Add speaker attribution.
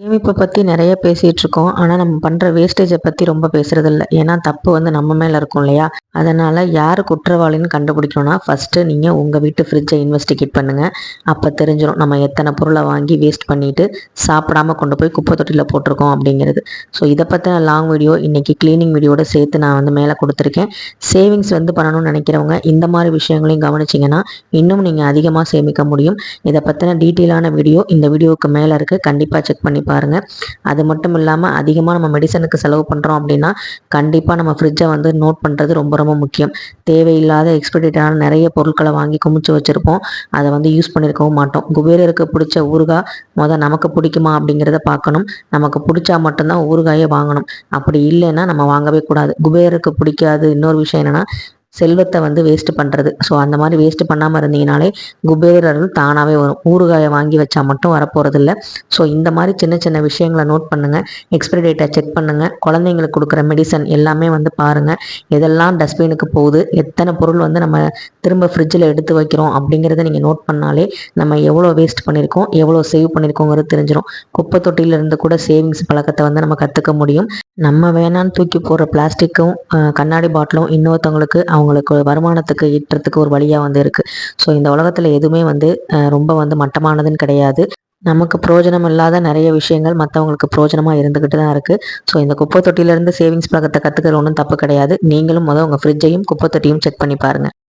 Speaker 1: சேமிப்பை பற்றி நிறைய பேசிகிட்டு இருக்கோம். ஆனால் நம்ம பண்ணுற வேஸ்டேஜை பற்றி ரொம்ப பேசுகிறதில்ல. ஏன்னா தப்பு வந்து நம்ம மேலே இருக்கும் இல்லையா? அதனால் யார் குற்றவாளின்னு கண்டுபிடிக்கணும்னா ஃபஸ்ட்டு நீங்கள் உங்கள் வீட்டு ஃப்ரிட்ஜை இன்வெஸ்டிகேட் பண்ணுங்கள். அப்போ தெரிஞ்சிடும் நம்ம எத்தனை பொருளை வாங்கி வேஸ்ட் பண்ணிவிட்டு சாப்பிடாம கொண்டு போய் குப்பை தொட்டியில் போட்டிருக்கோம் அப்படிங்கிறது. ஸோ இதை பற்றின லாங் வீடியோ இன்றைக்கி க்ளீனிங் வீடியோட சேர்த்து நான் வந்து மேலே கொடுத்துருக்கேன். சேவிங்ஸ் வந்து பண்ணணும்னு நினைக்கிறவங்க இந்த மாதிரி விஷயங்களையும் கவனிச்சிங்கன்னா இன்னும் நீங்கள் அதிகமாக சேமிக்க முடியும். இதை பற்றின டீட்டெயிலான வீடியோ இந்த வீடியோவுக்கு மேலே இருக்குது, கண்டிப்பாக செக் பண்ணி பாருங்கள். அது மட்டும் இல்லாமல் அதிகமாக நம்ம மெடிசனுக்கு செலவு பண்ணுறோம் அப்படின்னா கண்டிப்பாக நம்ம ஃப்ரிட்ஜை வந்து நோட் பண்ணுறது ரொம்ப ரொம்ப முக்கியம். தேவையில்லாத எக்ஸ்பைரிட்டான நிறைய பொருட்களை வாங்கி குமிச்சு வச்சுருப்போம். அதை வந்து யூஸ் பண்ணியிருக்கவும் மாட்டோம். குபேரருக்கு பிடிச்ச ஊறுகாய் நமக்கு பிடிக்குமா அப்படிங்கிறத பார்க்கணும். நமக்கு பிடிச்சா மட்டும்தான் ஊறுகாயை வாங்கணும். அப்படி இல்லைன்னா நம்ம வாங்கவே கூடாது. குபேரருக்கு பிடிக்காது இன்னொரு விஷயம் என்னென்னா செல்வத்தை வந்து வேஸ்ட் பண்ணுறது. ஸோ அந்த மாதிரி வேஸ்ட் பண்ணாமல் இருந்தீங்கனாலே குபேரர்கள் தானாகவே வரும். ஊறுகாயை வாங்கி வச்சா மட்டும் வரப்போகிறதில்ல. ஸோ இந்த மாதிரி சின்ன சின்ன விஷயங்களை நோட் பண்ணுங்கள். எக்ஸ்பிரி டேட்டை செக் பண்ணுங்கள். குழந்தைங்களுக்கு கொடுக்குற மெடிசன் எல்லாமே வந்து பாருங்கள். எதெல்லாம் டஸ்ட்பினுக்கு போகுது, எத்தனை பொருள் வந்து நம்ம திரும்ப ஃப்ரிட்ஜில் எடுத்து வைக்கிறோம் அப்படிங்கிறத நீங்கள் நோட் பண்ணாலே நம்ம எவ்வளோ வேஸ்ட் பண்ணியிருக்கோம், எவ்வளோ சேவ் பண்ணியிருக்கோங்கிறது தெரிஞ்சிடும். குப்பை தொட்டியிலிருந்து கூட சேவிங்ஸ் பழக்கத்தை வந்து நம்ம கற்றுக்க முடியும். நம்ம வேணான்னு தூக்கி போடுற பிளாஸ்டிக்கும் கண்ணாடி பாட்டிலும் இன்னொருத்தவங்களுக்கு அவங்களுக்கு வருமானத்துக்கு ஈட்டுறதுக்கு ஒரு வழியாக வந்து இருக்குது. ஸோ இந்த உலகத்தில் எதுவுமே வந்து ரொம்ப வந்து மட்டமானதுன்னு கிடையாது. நமக்கு பிரயோஜனம் இல்லாத நிறைய விஷயங்கள் மற்றவங்களுக்கு பிரயோஜனமாக இருந்துக்கிட்டு தான் இருக்குது. ஸோ இந்த குப்பை தொட்டியிலேருந்து சேவிங்ஸ் பழக்கத்தை கற்றுக்கிற ஒன்றும் தப்பு கிடையாது. நீங்களும் உங்கள் ஃப்ரிட்ஜையும் குப்பை தொட்டியும் செக் பண்ணி பாருங்கள்.